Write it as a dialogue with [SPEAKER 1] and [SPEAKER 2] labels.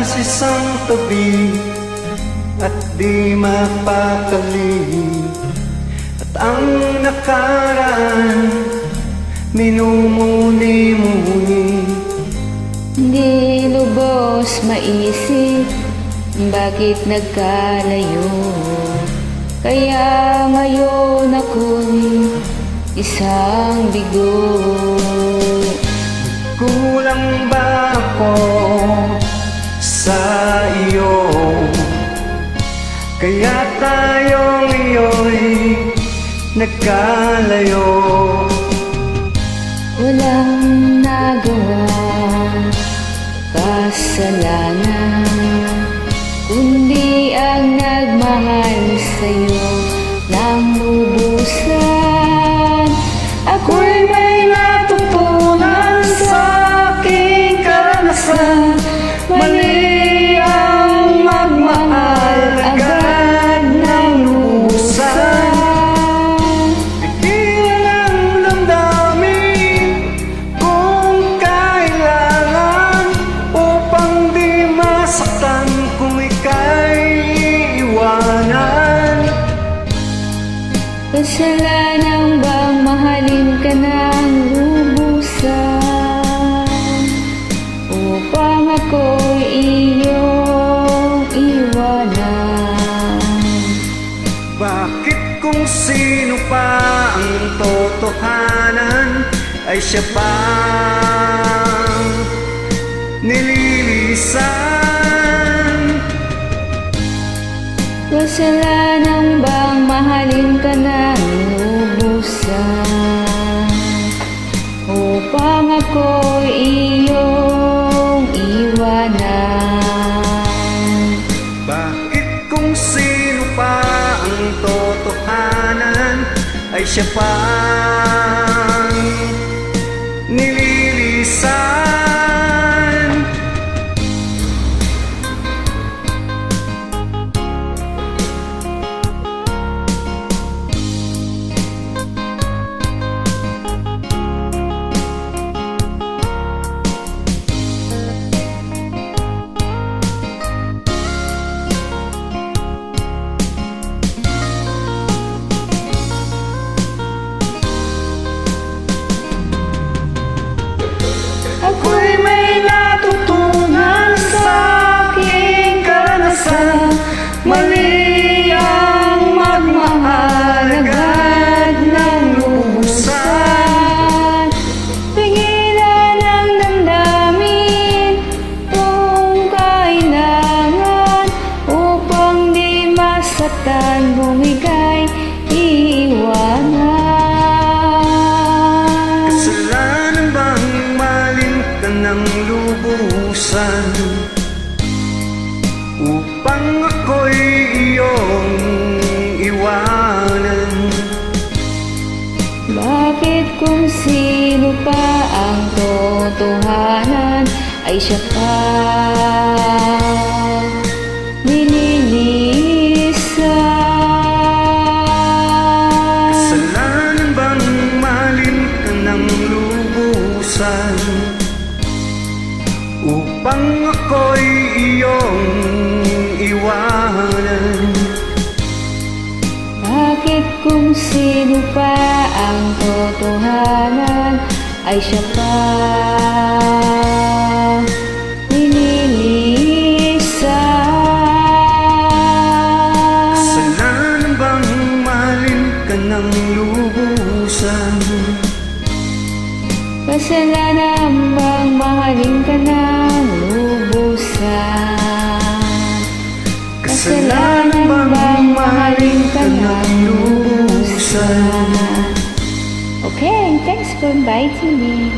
[SPEAKER 1] sa isang tabi at di mapakali, at ang nakaraan minumuni-muni.
[SPEAKER 2] Di lubos maisip bakit nagkalayo, kaya ngayon ako'y isang bigo.
[SPEAKER 1] Kulang ba ako sa iyo? Kaya tayong iyo'y nagkalayo.
[SPEAKER 2] Walang nagawang kasalanan, kundi ang nagmahal sa'yo ng lubusan. Ako'y may natutunan sa aking karanasan, mali ang magmahal agad ng lubusan.
[SPEAKER 1] Pigilan ang damdamin kung kailangan, upang di masaktan kung ika'y iiwanan.
[SPEAKER 2] Kasalanan bang mahalin ka ng lubusan, upang ako'y iyong iwanan?
[SPEAKER 1] Bakit kung sino pa ang totohanan ay siya pang nililisan?
[SPEAKER 2] Kasalanan bang mahalin ka ng lubusan, upang ako'y iyong iwanan?
[SPEAKER 1] Bakit kung sino pa ang totohanan ay siya pang nililisan?
[SPEAKER 2] Ako'y may natutunan sa aking karanasan, mali ang magmahal agad ng lubusan. Pigilan ang damdamin kung kailangan, upang di masaktan kung ika'y iiwanan.
[SPEAKER 1] Kasalanan bang mahalin ka ng lubusan, upang ako'y iyong iwanan?
[SPEAKER 2] Bakit kung sino pa ang totohanan ay siya pa nililisan?
[SPEAKER 1] Kasalanan bang mahalin ka ng lubusan, upang ako'y iyong iwanan?
[SPEAKER 2] Bakit kung sino pa ang totohanan ay siya pa nililisan?
[SPEAKER 1] Kasalanan bang mahalin ka ng lubusan,
[SPEAKER 2] Kasalanan bang mahalin ka ng lubusan?
[SPEAKER 1] kasalanan bang mahalin ka ng lubusan?
[SPEAKER 2] Okay, thanks for inviting me.